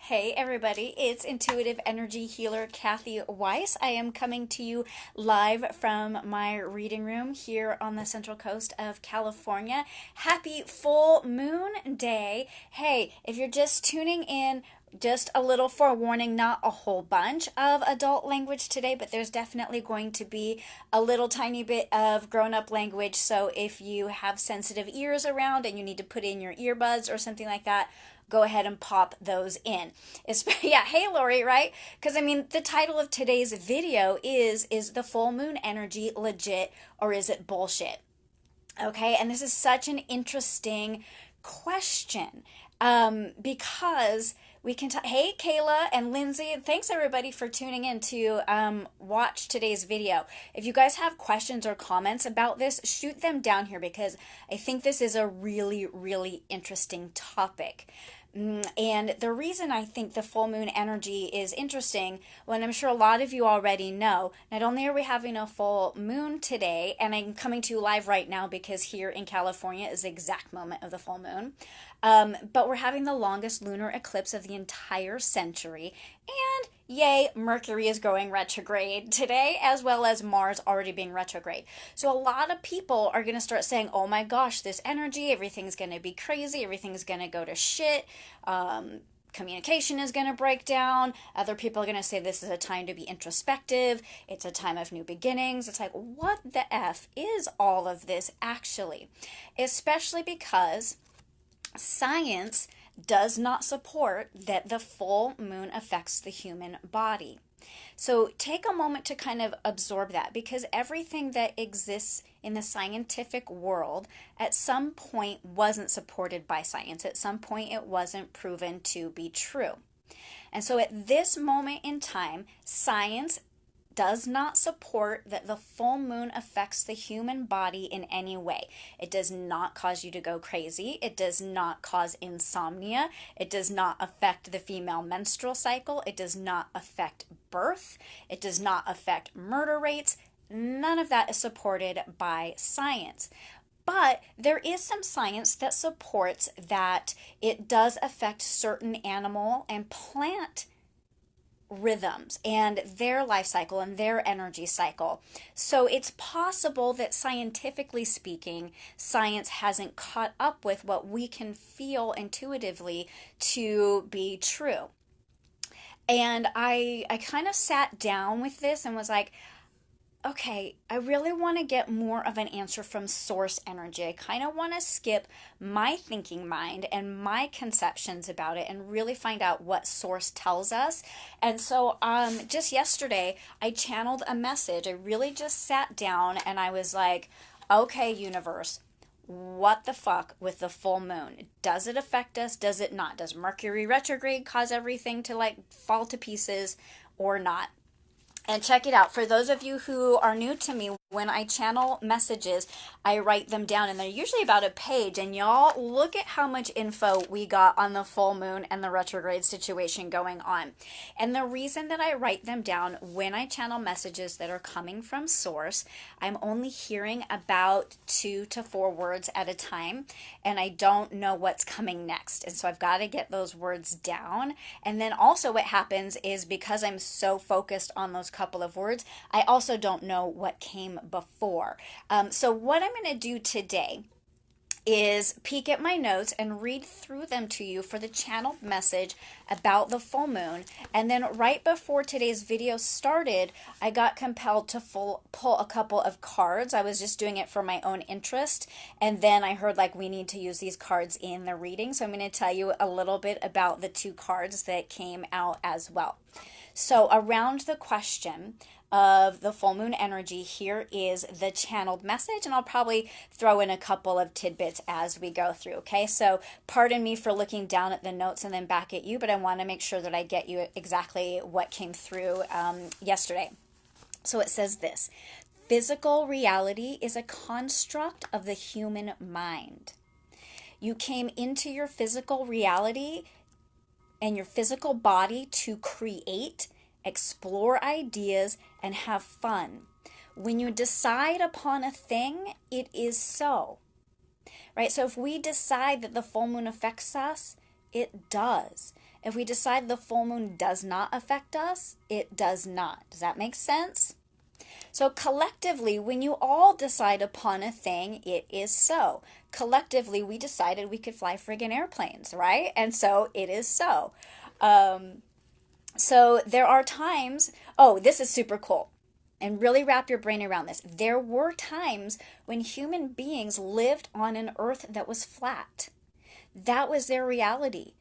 Hey everybody, it's intuitive energy healer Kathy Weiss. I am coming to you live from my reading room here on the central coast of California. Happy full moon day. Hey, if you're just tuning in, just a little forewarning, not a whole bunch of adult language today, but there's definitely going to be a little tiny bit of grown-up language. So if you have sensitive ears around and you need to put in your earbuds or something like that, go ahead and pop those in. Yeah, hey Lori, right? Because I mean, the title of today's video is the full moon energy legit or is it bullshit? Okay, and this is such an interesting question because we can hey Kayla and Lindsay, and thanks everybody for tuning in to watch today's video. If you guys have questions or comments about this, shoot them down here because I think this is a really interesting topic. And the reason I think the full moon energy is interesting, well, I'm sure a lot of you already know, not only are we having a full moon today, and I'm coming to you live right now because here in California is the exact moment of the full moon, but we're having the longest lunar eclipse of the entire century. And yay, Mercury is going retrograde today, as well as Mars already being retrograde. So a lot of people are going to start saying, oh my gosh, this energy, everything's going to be crazy, everything's going to go to shit. Communication is going to break down. Other people are going to say this is a time to be introspective. It's a time of new beginnings. It's like, what the F is all of this actually? Especially because science does not support that the full moon affects the human body. So take a moment to kind of absorb that because everything that exists in the scientific world at some point wasn't supported by science. At some point it wasn't proven to be true. And so at this moment in time, science does not support that the full moon affects the human body in any way. It does not cause you to go crazy. It does not cause insomnia. It does not affect the female menstrual cycle. It does not affect birth. It does not affect murder rates. None of that is supported by science. But there is some science that supports that it does affect certain animal and plant rhythms and their life cycle and their energy cycle. So it's possible that scientifically speaking, science hasn't caught up with what we can feel intuitively to be true. And I kind of sat down with this and was like, okay, I really want to get more of an answer from source energy. I kind of want to skip my thinking mind and my conceptions about it and really find out what source tells us. And so just yesterday, I channeled a message. I really just sat down and I was like, okay, universe, what the fuck with the full moon? Does it affect us? Does it not? Does Mercury retrograde cause everything to like fall to pieces or not? And check it out. For those of you who are new to me, when I channel messages, I write them down, and they're usually about a page. And y'all, look at how much info we got on the full moon and the retrograde situation going on. And the reason that I write them down when I channel messages that are coming from source, I'm only hearing about 2 to 4 words at a time, and I don't know what's coming next. And so I've got to get those words down. And then also what happens is because I'm so focused on those couple of words, I also don't know what came before. So what I'm going to do today is peek at my notes and read through them to you for the channeled message about the full moon. And then right before today's video started, I got compelled to pull a couple of cards. I was just doing it for my own interest. And then I heard like we need to use these cards in the reading. So I'm going to tell you a little bit about the 2 cards that came out as well. So around the question of the full moon energy, here is the channeled message, and I'll probably throw in a couple of tidbits as we go through, okay? So pardon me for looking down at the notes and then back at you, but I want to make sure that I get you exactly what came through yesterday. So it says this: physical reality is a construct of the human mind. You came into your physical reality and your physical body to create, explore ideas, and have fun. When you decide upon a thing, it is so. Right? So if we decide that the full moon affects us, it does. If we decide the full moon does not affect us, it does not. Does that make sense? So collectively, when you all decide upon a thing, it is so. Collectively, we decided we could fly friggin' airplanes, right? And so it is so. So there are times, oh, this is super cool. And really wrap your brain around this. There were times when human beings lived on an earth that was flat. That was their reality.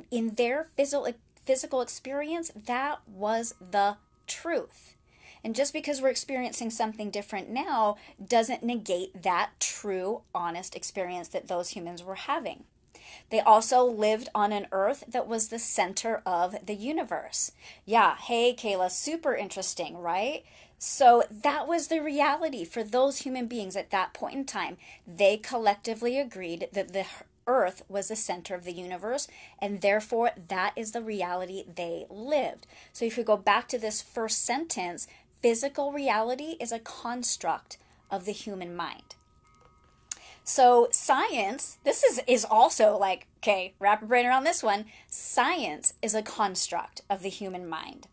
In their physical experience, that was the truth. And just because we're experiencing something different now doesn't negate that true, honest experience that those humans were having. They also lived on an earth that was the center of the universe. Yeah, hey, Kayla, super interesting, right? So that was the reality for those human beings at that point in time. They collectively agreed that the earth was the center of the universe, and therefore that is the reality they lived. So if you go back to this first sentence, physical reality is a construct of the human mind. So science, this is also like, okay, wrap your brain around this one. Science is a construct of the human mind.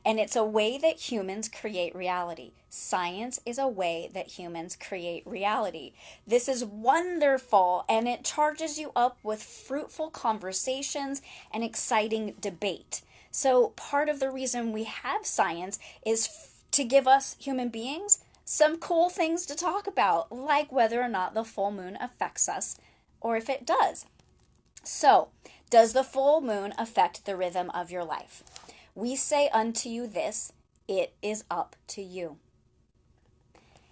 And it's a way that humans create reality. Science is a way that humans create reality. This is wonderful, and it charges you up with fruitful conversations and exciting debate. So part of the reason we have science is to give us human beings some cool things to talk about, like whether or not the full moon affects us, or if it does. So, does the full moon affect the rhythm of your life? We say unto you this, it is up to you.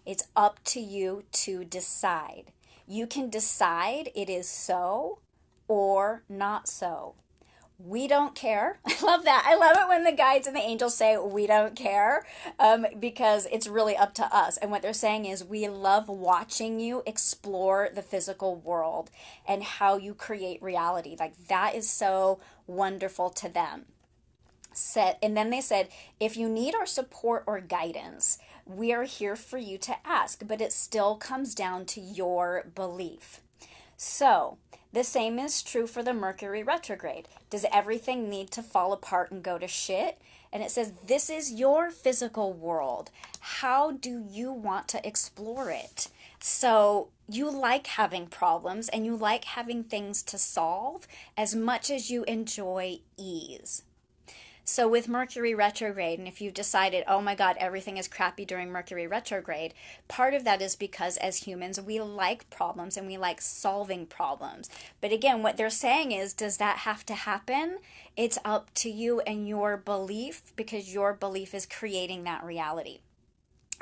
It's up to you to decide. You can decide it is so or not so. We don't care. I love that. I love it when the guides and the angels say we don't care, because it's really up to us. And what they're saying is we love watching you explore the physical world and how you create reality. Like that is so wonderful to them. And then they said, if you need our support or guidance, we are here for you to ask, but it still comes down to your belief. So the same is true for the Mercury retrograde. Does everything need to fall apart and go to shit? And it says, this is your physical world. How do you want to explore it? So you like having problems and you like having things to solve as much as you enjoy ease. So with Mercury retrograde, and if you've decided, oh my God, everything is crappy during Mercury retrograde, part of that is because as humans, we like problems and we like solving problems. But again, what they're saying is, does that have to happen? It's up to you and your belief, because your belief is creating that reality.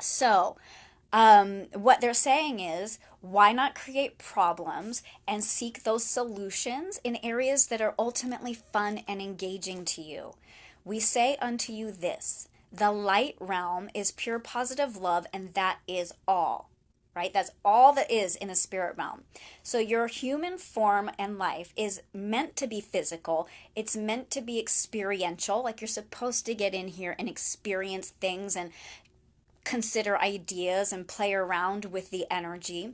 So what they're saying is, why not create problems and seek those solutions in areas that are ultimately fun and engaging to you? We say unto you this, the light realm is pure positive love, and that is all, right? That's all that is in the spirit realm. So your human form and life is meant to be physical. It's meant to be experiential, like you're supposed to get in here and experience things and consider ideas and play around with the energy.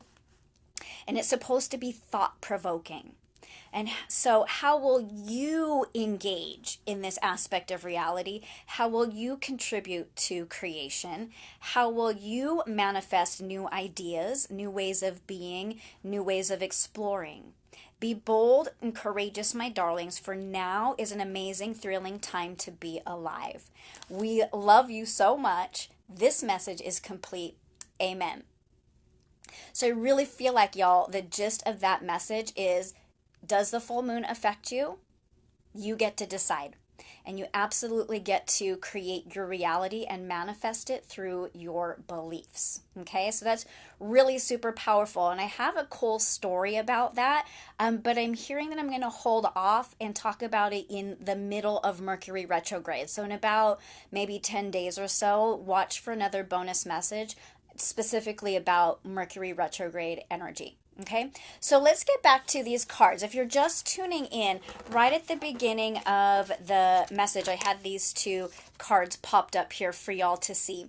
And it's supposed to be thought-provoking. And so how will you engage in this aspect of reality? How will you contribute to creation? How will you manifest new ideas, new ways of being, new ways of exploring? Be bold and courageous, my darlings, for now is an amazing, thrilling time to be alive. We love you so much. This message is complete. Amen. So I really feel like, y'all, the gist of that message is, does the full moon affect you? You get to decide. And you absolutely get to create your reality and manifest it through your beliefs. Okay, so that's really super powerful. And I have a cool story about that, but I'm hearing that I'm going to hold off and talk about it in the middle of Mercury retrograde. So in about maybe 10 days or so, watch for another bonus message specifically about Mercury retrograde energy. Okay, so let's get back to these cards. If you're just tuning in, right at the beginning of the message, I had these two cards popped up here for y'all to see.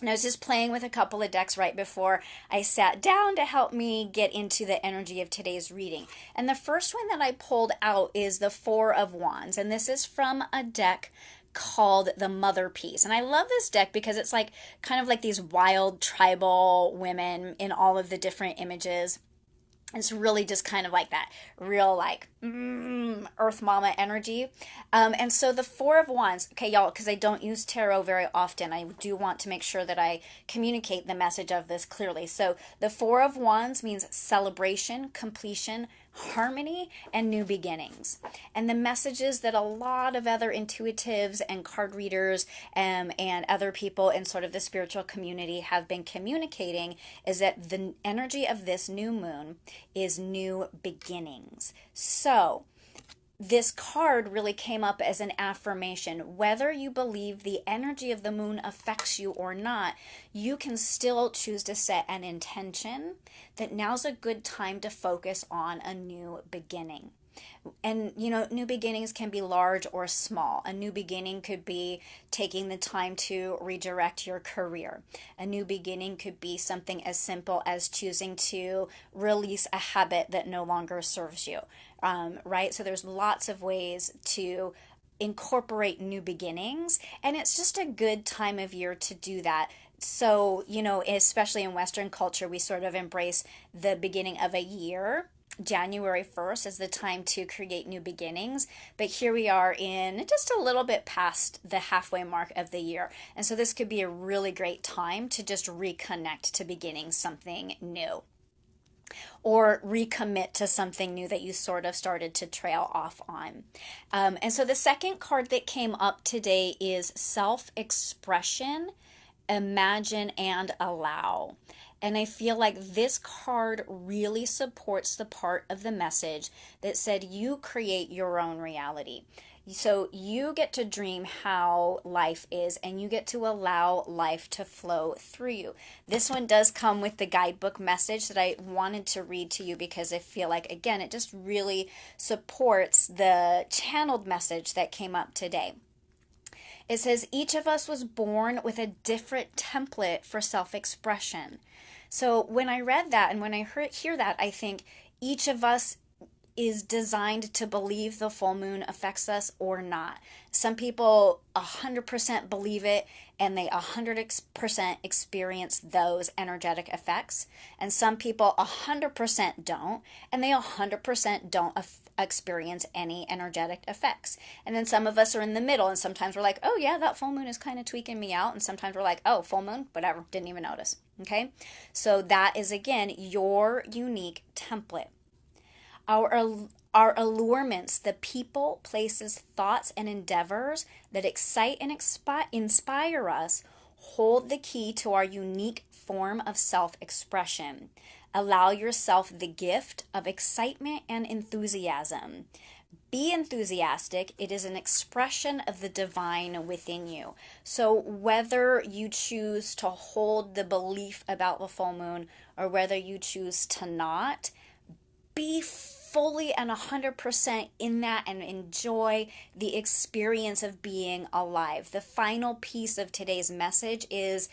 And I was just playing with a couple of decks right before I sat down to help me get into the energy of today's reading. And the first one that I pulled out is the Four of Wands. And this is from a deck called the Mother Piece. And I love this deck because it's like kind of like these wild tribal women in all of the different images. It's really just kind of like that real like Earth Mama energy. And so the Four of Wands, okay, y'all, because I don't use tarot very often, I do want to make sure that I communicate the message of this clearly. So the Four of Wands means celebration, completion, harmony, and new beginnings. And the messages that a lot of other intuitives and card readers and other people in sort of the spiritual community have been communicating is that the energy of this new moon is new beginnings. So this card really came up as an affirmation. Whether you believe the energy of the moon affects you or not, you can still choose to set an intention that now's a good time to focus on a new beginning. And, you know, new beginnings can be large or small. A new beginning could be taking the time to redirect your career. A new beginning could be something as simple as choosing to release a habit that no longer serves you, right? So there's lots of ways to incorporate new beginnings, and it's just a good time of year to do that. So, you know, especially in Western culture, we sort of embrace the beginning of a year. January 1st is the time to create new beginnings, but here we are in just a little bit past the halfway mark of the year. And so this could be a really great time to just reconnect to beginning something new or recommit to something new that you sort of started to trail off on. And so the second card that came up today is self-expression, imagine, and allow. And I feel like this card really supports the part of the message that said you create your own reality. So you get to dream how life is, and you get to allow life to flow through you. This one does come with the guidebook message that I wanted to read to you because I feel like, again, it just really supports the channeled message that came up today. It says, each of us was born with a different template for self-expression. So when I read that and when I hear that, I think each of us is designed to believe the full moon affects us or not. Some people 100% believe it and they 100% experience those energetic effects. And some people 100% don't, and they 100% don't experience any energetic effects. And then some of us are in the middle, and sometimes we're like, oh yeah, that full moon is kind of tweaking me out. And sometimes we're like, oh, full moon, whatever, didn't even notice. Okay? So that is, again, your unique template. Our allurements, the people, places, thoughts, and endeavors that excite and inspire us, hold the key to our unique form of self-expression. Allow yourself the gift of excitement and enthusiasm. Be enthusiastic. It is an expression of the divine within you. So whether you choose to hold the belief about the full moon or whether you choose to not, be fully and 100% in that and enjoy the experience of being alive. The final piece of today's message is,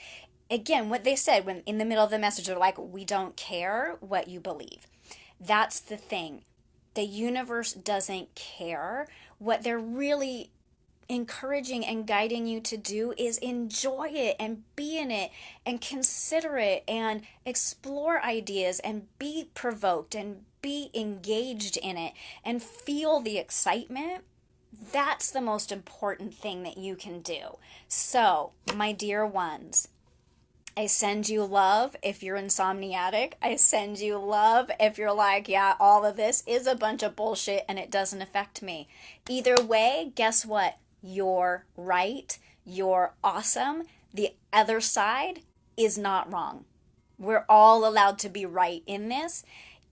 again, what they said when in the middle of the message, they're like, we don't care what you believe. That's the thing. The universe doesn't care. What they're really encouraging and guiding you to do is enjoy it and be in it and consider it and explore ideas and be provoked and be engaged in it and feel the excitement. That's the most important thing that you can do. So, my dear ones, I send you love if you're insomniatic. I send you love if you're like, yeah, all of this is a bunch of bullshit and it doesn't affect me. Either way, guess what? You're right. You're awesome. The other side is not wrong. We're all allowed to be right in this.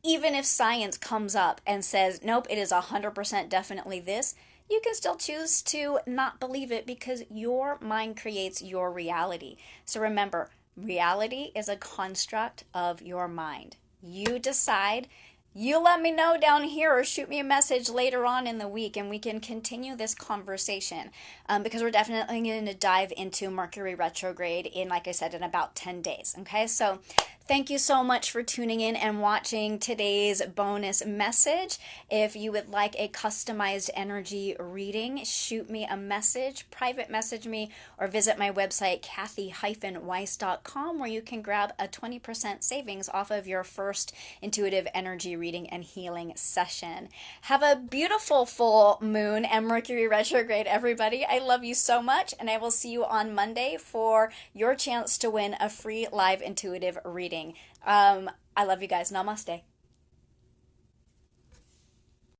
Even if science comes up and says, nope, it is 100% definitely this, you can still choose to not believe it because your mind creates your reality. So remember, reality is a construct of your mind. You decide you let me know down here or shoot me a message later on in the week and we can continue this conversation, because we're definitely going to dive into Mercury retrograde in, like I said, in about 10 days. Okay, so thank you so much for tuning in and watching today's bonus message. If you would like a customized energy reading, shoot me a message, private message me, or visit my website, Kathy-Weiss.com, where you can grab a 20% savings off of your first intuitive energy reading and healing session. Have a beautiful full moon and Mercury retrograde, everybody. I love you so much, and I will see you on Monday for your chance to win a free live intuitive reading. I love you guys. Namaste.